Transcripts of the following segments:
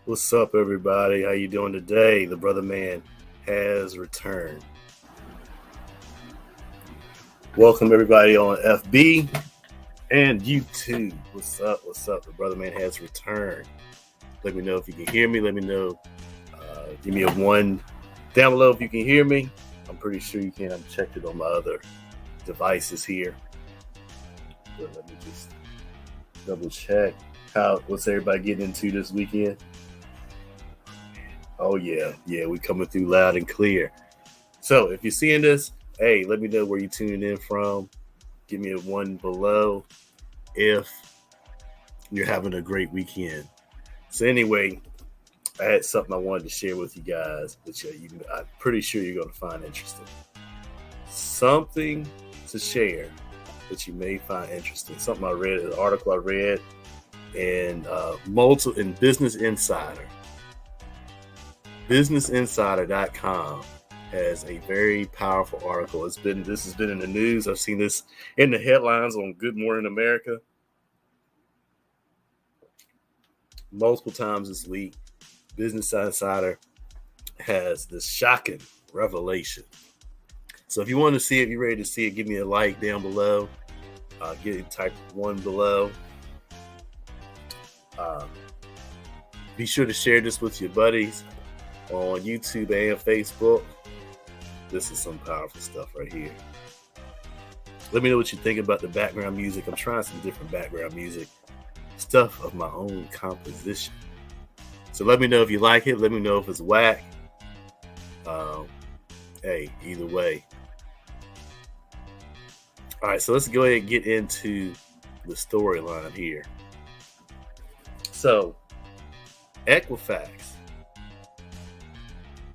What's up, everybody? How you doing today? The brother man has returned. Welcome everybody on FB and YouTube. What's up? What's up? The brother man has returned. Let me know if you can hear me. Let me know. Give me a one down below if you can hear me. I'm pretty sure you can. I've checked it on my other devices here. But let me just double check. What's everybody getting into this weekend? Oh yeah, we coming through loud and clear. So if you're seeing this, hey, let me know where you're tuning in from. Give me a one below if you're having a great weekend. So anyway, I had something I wanted to share with you guys, which I'm pretty sure you're going to find interesting. Something to share that you may find interesting. Something I read, an article I read in Business Insider. BusinessInsider.com has a very powerful article. This has been in the news. I've seen this in the headlines on Good Morning America multiple times this week. Business Insider has this shocking revelation. So if you want to see it, you're ready to see it, give me a like down below. Type one below. Be sure to share this with your buddies on YouTube and Facebook. This is some powerful stuff right here. Let me know what you think about the background music. I'm trying some different background music, stuff of my own composition. So let me know if you like it. Let me know if it's whack. Hey, either way. All right, so let's go ahead and get into the storyline here. So, Equifax.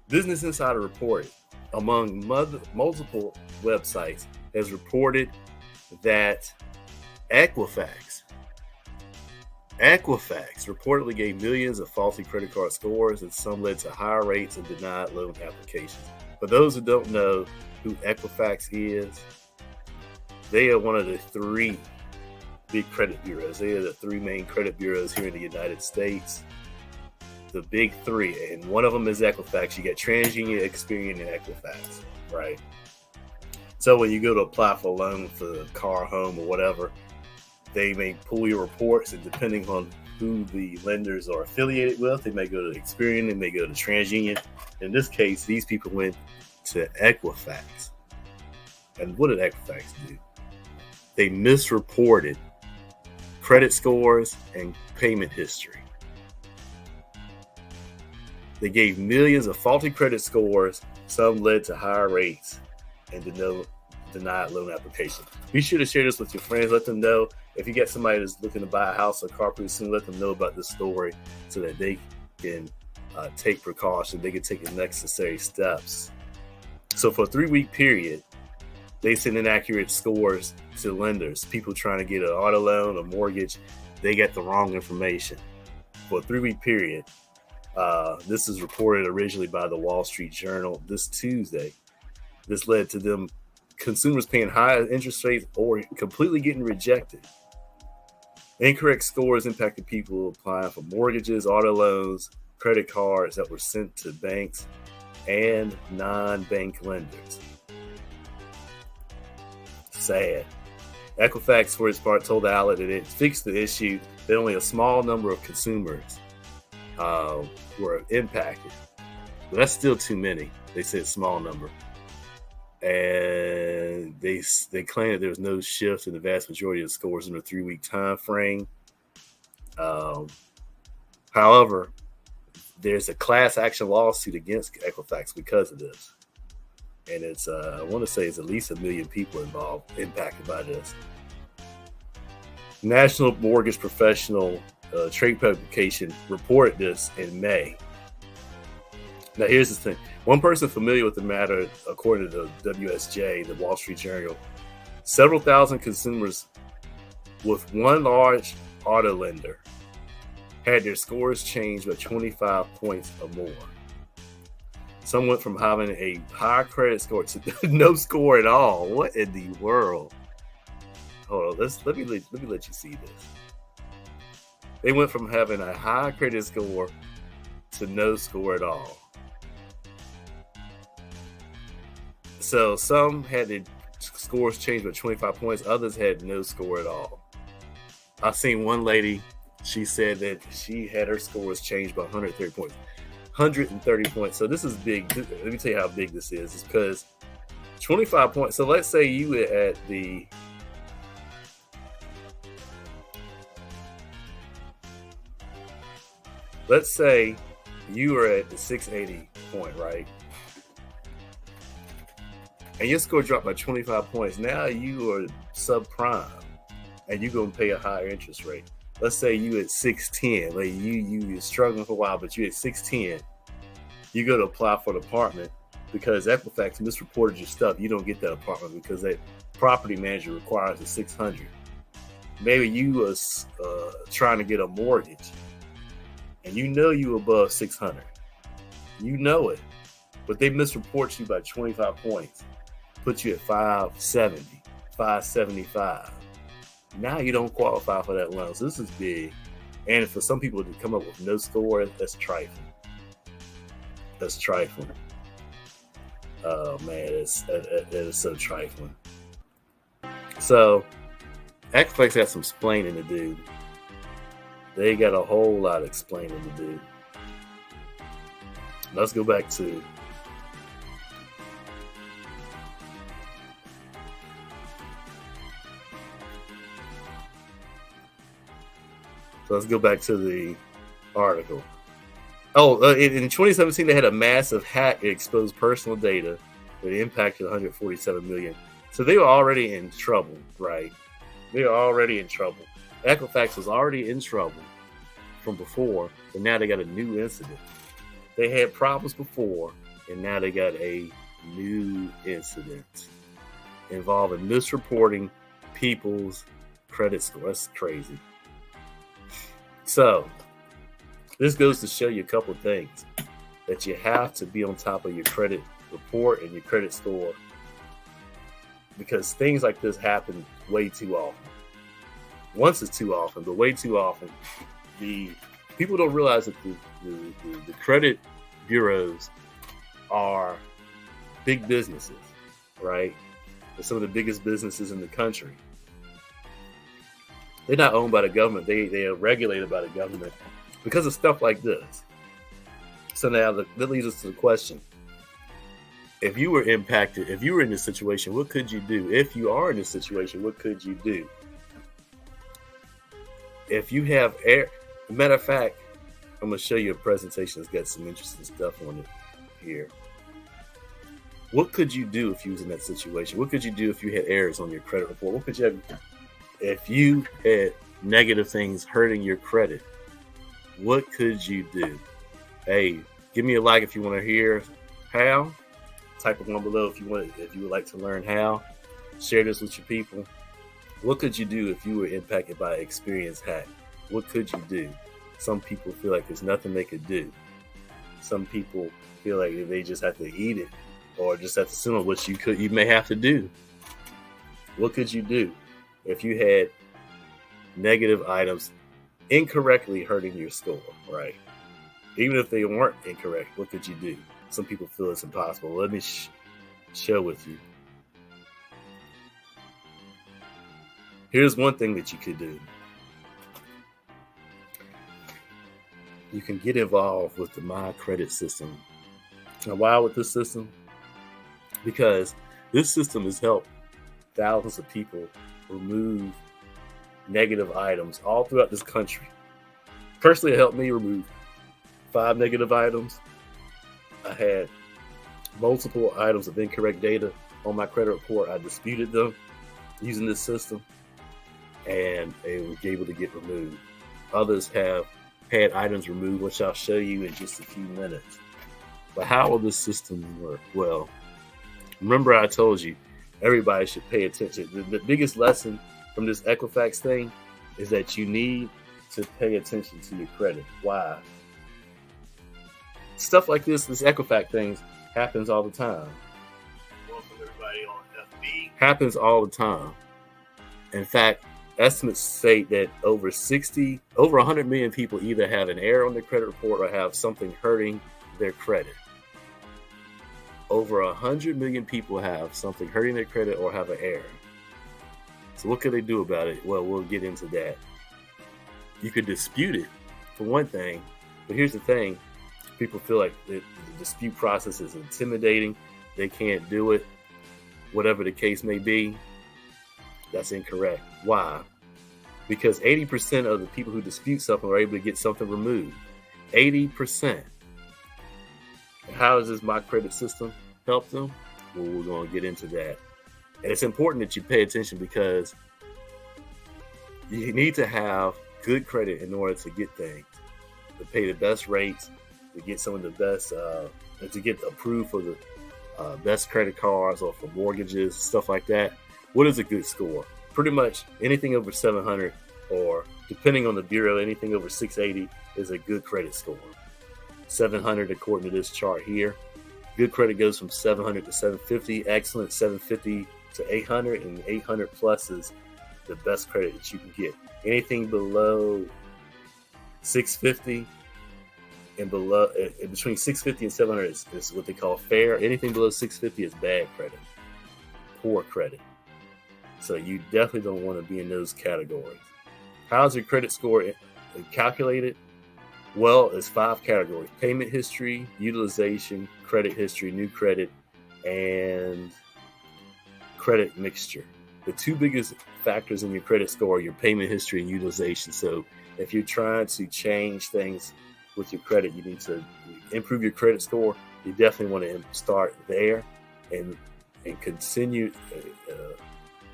Business Insider reported, among multiple websites, has reported that Equifax reportedly gave millions of faulty credit card scores, and some led to higher rates and denied loan applications. For those who don't know who Equifax is, they are one of the three big credit bureaus. They are the three main credit bureaus here in the United States. The big three, and one of them is Equifax. You got TransUnion, Experian, and Equifax, right? So when you go to apply for a loan for a car, home, or whatever, they may pull your reports, and depending on who the lenders are affiliated with, they may go to Experian, they may go to TransUnion. In this case, these people went to Equifax. And what did Equifax do? They misreported credit scores and payment history. They gave millions of faulty credit scores. Some led to higher rates and denied loan applications. Be sure to share this with your friends. Let them know. If you got somebody that's looking to buy a house or car pretty soon, let them know about this story so that they can take precaution. They can take the necessary steps. So for a 3-week period, they sent inaccurate scores to lenders. People trying to get an auto loan or mortgage, they got the wrong information. For a 3-week period, this is reported originally by the Wall Street Journal this Tuesday. This led to consumers paying high interest rates or completely getting rejected. Incorrect scores impacted people applying for mortgages, auto loans, credit cards that were sent to banks and non-bank lenders. Sad. Equifax, for its part, told the outlet that it fixed the issue, that only a small number of consumers were impacted. But that's still too many. They said small number. And they claim that there was no shift in the vast majority of the scores in a 3-week time frame. However, there's a class action lawsuit against Equifax because of this. And it's I want to say it's at least 1 million people impacted by this. National Mortgage Professional trade publication reported this in May. Now, here's the thing. One person familiar with the matter, according to the WSJ, the Wall Street Journal, several thousand consumers with one large auto lender had their scores changed by 25 points or more. Some went from having a high credit score to no score at all. What in the world? Hold on, let me let you see this. They went from having a high credit score the no score at all. So some had the scores changed by 25 points. Others had no score at all. I've seen one lady, she said that she had her scores changed by 130 points. 130 points. So this is big. Let me tell you how big this is. It's because 25 points. So let's say you were at the let's say you were at the 680 point, right? And your score dropped by 25 points. Now you are subprime and you're going to pay a higher interest rate. Let's say you at 610, like you're struggling for a while, but you're at 610. You go to apply for an apartment because Equifax misreported your stuff. You don't get that apartment because that property manager requires a 600. Maybe you was trying to get a mortgage and you know you above 600. You know it, but they misreport you by 25 points. Put you at 570, 575. Now you don't qualify for that loan. So this is big. And for some people to come up with no score, that's trifling. That's trifling. Oh man, that is so trifling. So Equifax got some explaining to do. They got a whole lot of explaining to do. Let's go back to the article. In 2017, they had a massive hack that exposed personal data that impacted 147 million. So they were already in trouble, right? They were already in trouble. Equifax was already in trouble from before, but now they got a new incident. They had problems before, and now they got a new incident involving misreporting people's credit score. That's crazy. So, this goes to show you a couple of things. That you have to be on top of your credit report and your credit score. Because things like this happen way too often. Once it's too often, but way too often. The people don't realize that the credit bureaus are big businesses, right? They're some of the biggest businesses in the country. They're not owned by the government. They are regulated by the government because of stuff like this. So now that leads us to the question. If you were impacted, if you were in this situation, what could you do? If you are in this situation, what could you do? If you have matter of fact, I'm going to show you a presentation that's got some interesting stuff on it here. What could you do if you was in that situation? What could you do if you had errors on your credit report? What could you have if you had negative things hurting your credit? What could you do? Hey, give me a like if you want to hear how. Type it one below if you would like to learn how. Share this with your people. What could you do if you were impacted by an experience hack? What could you do? Some people feel like there's nothing they could do. Some people feel like they just have to eat it or just have to assume on what you may have to do. What could you do if you had negative items incorrectly hurting your score, right? Even if they weren't incorrect, what could you do? Some people feel it's impossible. Let me share with you. Here's one thing that you could do. You can get involved with the My Credit system. Now, why with this system? Because this system has helped thousands of people remove negative items all throughout this country. Personally, it helped me remove 5 negative items. I had multiple items of incorrect data on my credit report. I disputed them using this system, and they were able to get removed. Others have had items removed, which I'll show you in just a few minutes. But how will this system work? Well, remember I told you everybody should pay attention. The biggest lesson from this Equifax thing is that you need to pay attention to your credit. Why? Stuff like this Equifax thing happens all the time. Welcome everybody on FB. Happens all the time. In fact, estimates state that over 100 million people either have an error on their credit report or have something hurting their credit. Over 100 million people have something hurting their credit or have an error. So what can they do about it? Well, we'll get into that. You could dispute it, for one thing, but here's the thing. People feel like the dispute process is intimidating. They can't do it, whatever the case may be. That's incorrect. Why? Because 80% of the people who dispute something are able to get something removed. 80%. How does this My Credit system help them? Well, we're going to get into that. And it's important that you pay attention because you need to have good credit in order to get things, to pay the best rates, to get some of the best, to get approved for the best credit cards or for mortgages, stuff like that. What is a good score? Pretty much anything over 700 or, depending on the bureau, anything over 680 is a good credit score. 700 according to this chart here. Good credit goes from 700 to 750. Excellent, 750 to 800, and 800 plus is the best credit that you can get. Anything below 650 and below, between 650 and 700 is what they call fair. Anything below 650 is bad credit, poor credit. So you definitely don't want to be in those categories. How's your credit score calculated? Well, it's 5 categories: payment history, utilization, credit history, new credit, and credit mixture. The 2 biggest factors in your credit score are your payment history and utilization. So if you're trying to change things with your credit, you need to improve your credit score. You definitely want to start there and continue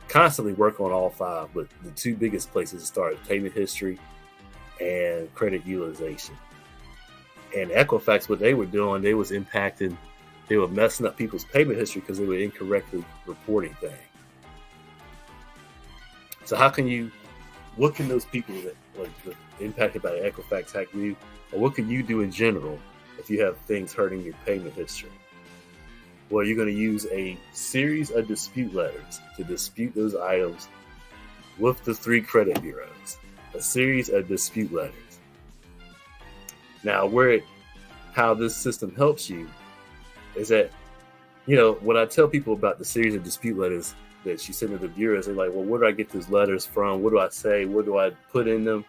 constantly work on all 5. But the 2 biggest places to start is payment history and credit utilization. And Equifax, what they were doing, they were messing up people's payment history because they were incorrectly reporting things. So what can those people that impacted by Equifax hack do, or what can you do in general if you have things hurting your payment history? Well, you're going to use a series of dispute letters to dispute those items with the 3 credit bureaus. A series of dispute letters. Now, how this system helps you is that, when I tell people about the series of dispute letters that you send to the bureaus, they're like, well, where do I get these letters from? What do I say? What do I put in them?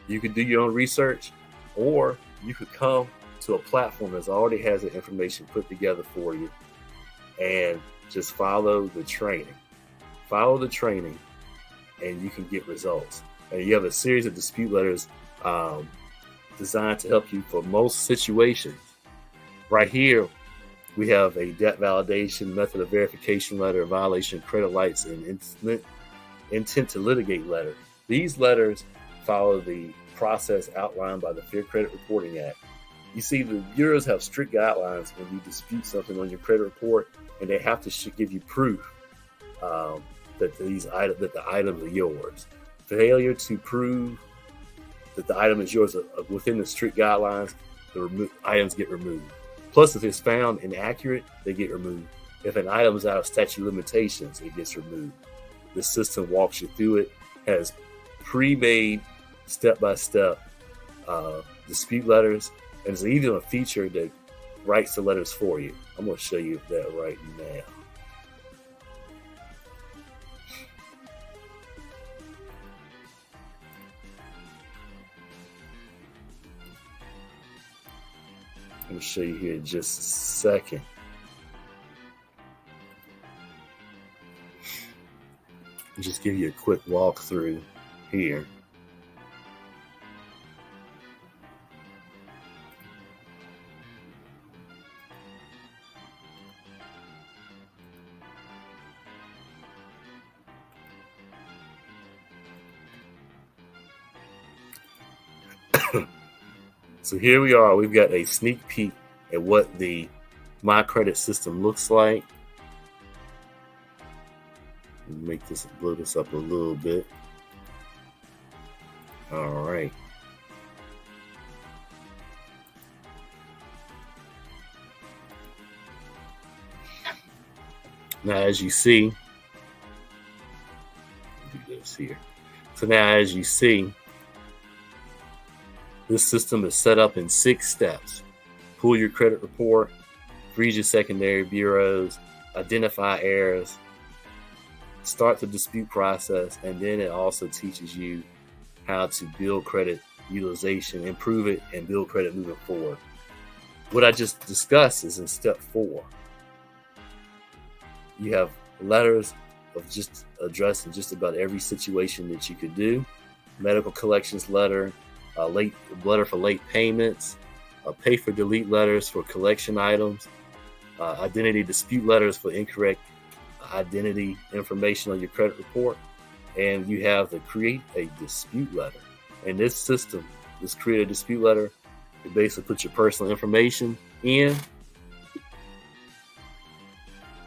You could do your own research, or you could come to a platform that already has the information put together for you and just follow the training. Follow the training and you can get results. And you have a series of dispute letters designed to help you for most situations. Right here, we have a debt validation, method of verification letter, violation, credit lights, and intent to litigate letter. These letters follow the process outlined by the Fair Credit Reporting Act. You see, the bureaus have strict guidelines when you dispute something on your credit report, and they have to give you proof that the items are yours. Failure to prove that the item is yours within the strict guidelines, the items get removed. Plus, if it's found inaccurate, they get removed. If an item is out of statute of limitations, it gets removed. The system walks you through it, has pre-made step-by-step dispute letters, and there's even a feature that writes the letters for you. I'm going to show you that right now. I'm going to show you here in just a second. I'll just give you a quick walkthrough here. So here we are. We've got a sneak peek at what the My Credit system looks like. Blow this up a little bit. All right. Now, as you see, do this here. So now, as you see, this system is set up in 6 steps. Pull your credit report, freeze your secondary bureaus, identify errors, start the dispute process, and then it also teaches you how to build credit utilization, improve it, and build credit moving forward. What I just discussed is in step 4. You have letters of just addressing just about every situation that you could do. Medical collections letter, a letter for late payments, pay for delete letters for collection items, identity dispute letters for incorrect identity information on your credit report, and you have to create a dispute letter. And this system, this create a dispute letter, you basically put your personal information in,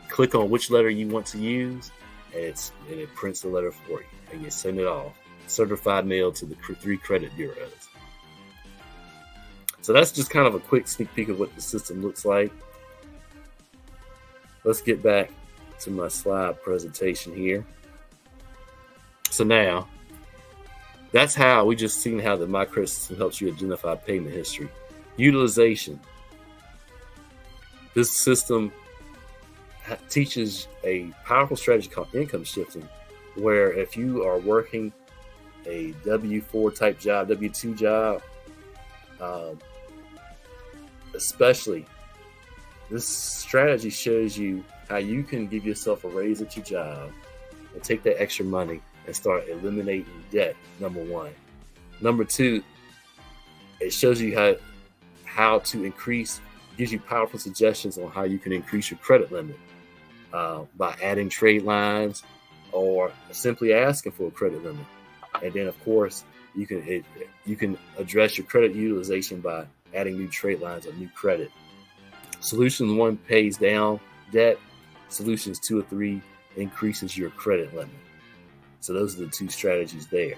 click on which letter you want to use, and it prints the letter for you, and you send it off, certified mail to the 3 credit bureaus. So that's just kind of a quick sneak peek of what the system looks like. Let's get back to my slide presentation here. So now, that's how we just seen how the My Credit System helps you identify payment history. Utilization. This system teaches a powerful strategy called income shifting, where if you are working a W-4 type job, W-2 job, especially, this strategy shows you how you can give yourself a raise at your job and take that extra money and start eliminating debt, number 1. Number 2, it shows you how to increase, gives you powerful suggestions on how you can increase your credit limit by adding trade lines or simply asking for a credit limit. And then, of course, you can address your credit utilization by adding new trade lines or new credit. Solution 1 pays down debt. Solutions 2 or 3 increases your credit limit. So those are the 2 strategies there.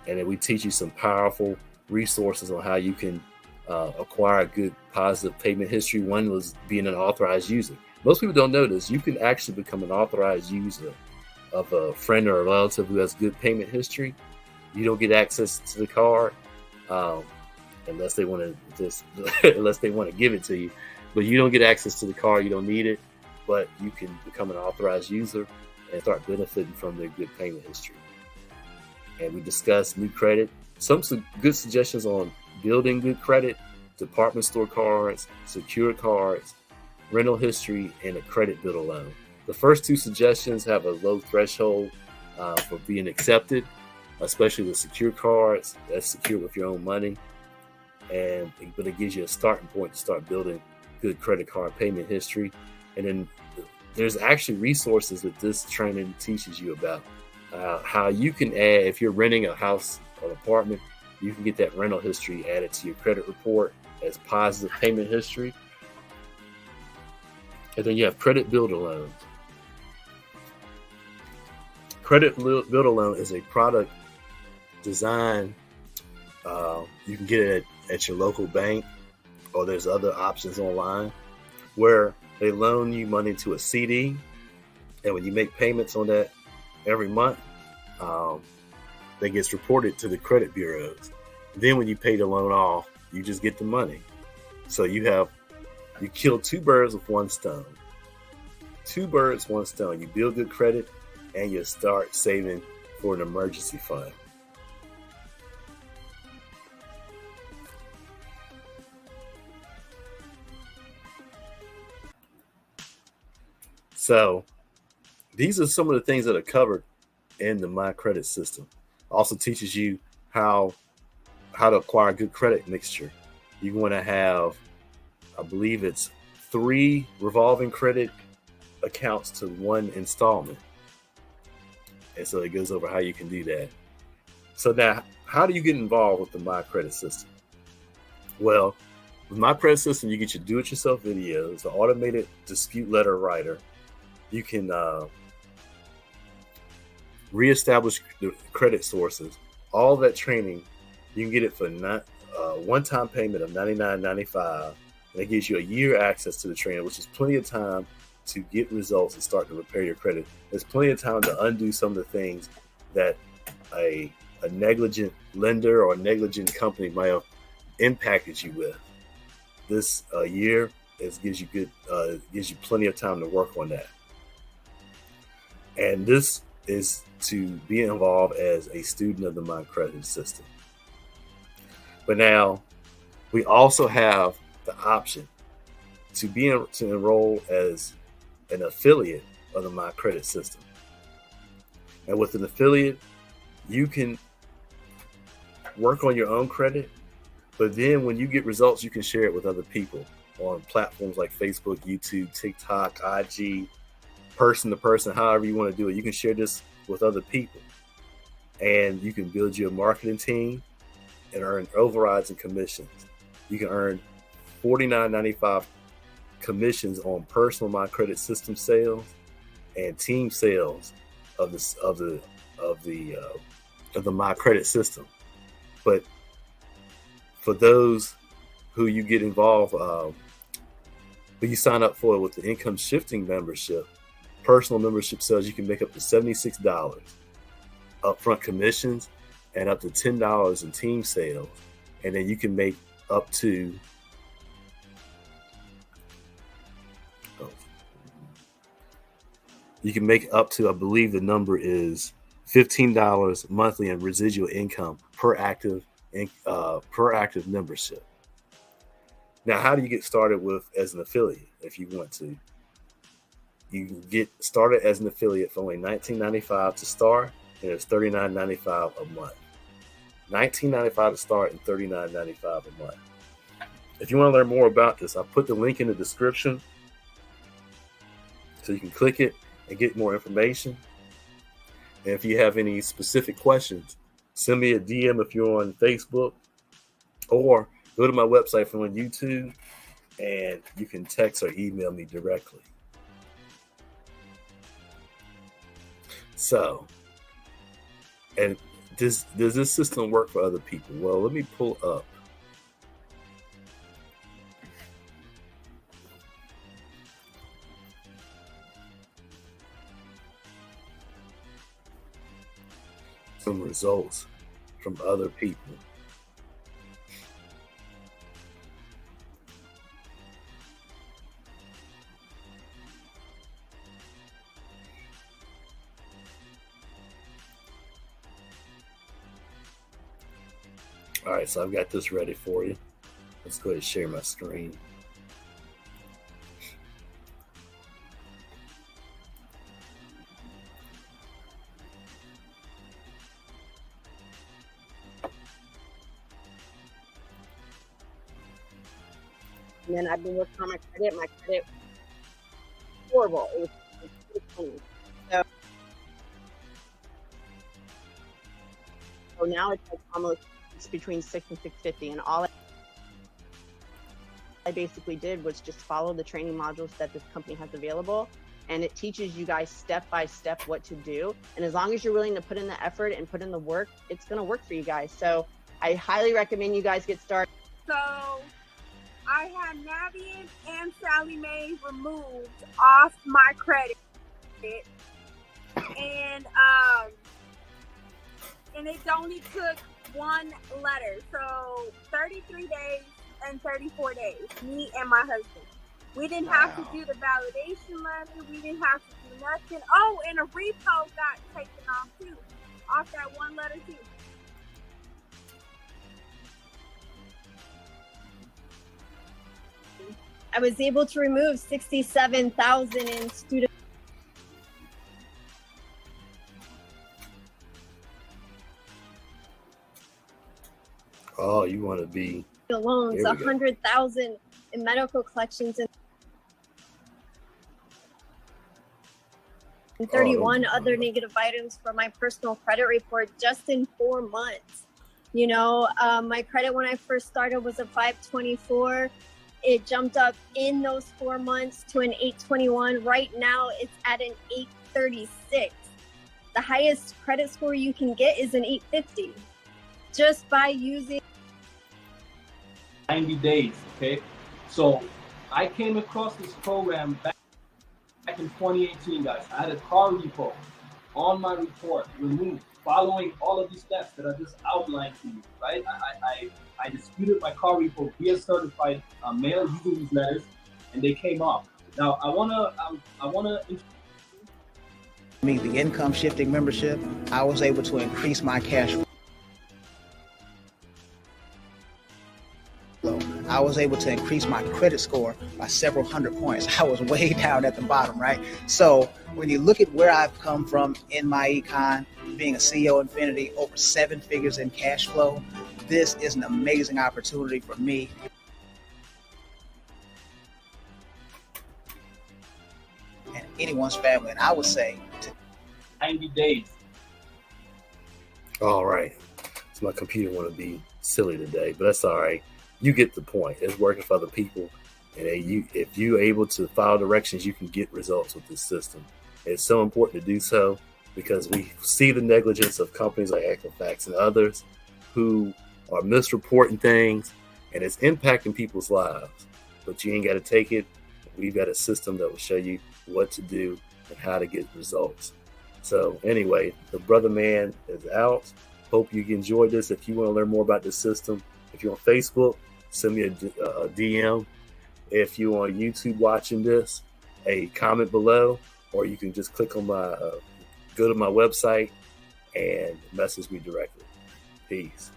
And then we teach you some powerful resources on how you can acquire a good positive payment history. One was being an authorized user. Most people don't know this. You can actually become an authorized user of a friend or a relative who has good payment history. You don't get access to the card unless they want to give it to you. But you don't get access to the card. You don't need it. But you can become an authorized user and start benefiting from their good payment history. And we discussed new credit, some good suggestions on building good credit, department store cards, secured cards, rental history, and a credit builder loan. The first 2 suggestions have a low threshold for being accepted, especially the secured cards. That's secured with your own money. But it gives you a starting point to start building good credit card payment history. And then there's actually resources that this training teaches you about how you can add, if you're renting a house or apartment, you can get that rental history added to your credit report as positive payment history. And then you have credit builder loans. Credit builder loan is a product designed, you can get it at your local bank, or there's other options online where they loan you money to a CD, and when you make payments on that every month, that gets reported to the credit bureaus. Then when you pay the loan off, you just get the money. So you kill 2 birds with 1 stone. 2 birds, 1 stone. You build good credit, and you start saving for an emergency fund. So these are some of the things that are covered in the My Credit System. Also teaches you how to acquire a good credit mixture. You want to have, I believe it's 3 revolving credit accounts to 1 installment. And so it goes over how you can do that. So now, how do you get involved with the My Credit System? Well, with My Credit System, you get your do-it-yourself videos, the automated dispute letter writer. You can reestablish the credit sources. All that training, you can get it for one-time payment of $99.95. And it gives you a year access to the training, which is plenty of time to get results and start to repair your credit. There's plenty of time to undo some of the things that a negligent lender or a negligent company might have impacted you with. This year gives you plenty of time to work on that. And this is to be involved as a student of the My Credit system. But now we also have the option to enroll as an affiliate of the My Credit system. And with an affiliate, you can work on your own credit, but then when you get results, you can share it with other people on platforms like Facebook, YouTube, TikTok, IG, person to person, however you want to do it. You can share this with other people, and you can build you a marketing team and earn overrides and commissions. You can earn $49.95 commissions on personal My Credit system sales and team sales of the My Credit system. But for those who you get involved, who you sign up for with the income shifting membership, personal membership sales, you can make up to $76 upfront commissions and up to $10 in team sales, and then you can make up to I believe the number is $15 monthly in residual income per active membership. Now, how do you get started as an affiliate if you want to? You can get started as an affiliate for only $19.95 to start, and it's $39.95 a month. $19.95 to start and $39.95 a month. If you want to learn more about this, I'll put the link in the description so you can click it and get more information. And if you have any specific questions, send me a DM if you're on Facebook, or go to my website if you're on YouTube, and you can text or email me directly. So, and does this system work for other people? Well, let me pull up some results from other people. All right, so I've got this ready for you. Let's go ahead and share my screen. And then I've been working on my credit. My credit was horrible. It was funny. So now it's like almost between 6 and 650, and all I basically did was just follow the training modules that this company has available, and it teaches you guys step by step what to do. And as long as you're willing to put in the effort and put in the work, it's going to work for you guys. So I highly recommend you guys get started. So I had Navian and Sally Mae removed off my credit, and it only took one letter. So 33 days and 34 days, me and my husband. We didn't have to do the validation letter. We didn't have to do nothing. Oh, and a repo got taken off too, off that one letter too. I was able to remove $67,000 in student You want to be loans, $100,000 in medical collections, and 31 other negative items from my personal credit report just in 4 months. You know, my credit when I first started was a 524. It jumped up in those 4 months to an 821. Right now, it's at an 836. The highest credit score you can get is an 850 just by using 90 days. Okay, so I came across this program back back in 2018, guys. I had a car repo on my report removed, following all of these steps that I just outlined to you, right? I disputed my car repo via certified mail using these letters, and they came off. Now I wanna. Me, the income shifting membership, I was able to increase my cash flow. I was able to increase my credit score by several hundred points. I was way down at the bottom, right? So when you look at where I've come from in my econ, being a CEO Infinity, over 7 figures in cash flow, this is an amazing opportunity for me. And anyone's family, and I would say 90 days. All right. So my computer want to be silly today, but that's all right. You get the point. It's working for other people, and if you're able to follow directions, you can get results with this system. It's so important to do so because we see the negligence of companies like Equifax and others who are misreporting things, and it's impacting people's lives. But you ain't got to take it. We've got a system that will show you what to do and how to get results. So anyway, the brother man is out. Hope you enjoyed this. If you want to learn more about this system, if you're on Facebook, send me a DM. If you're on YouTube watching this, a comment below, or you can just click on my, go to my website and message me directly. Peace.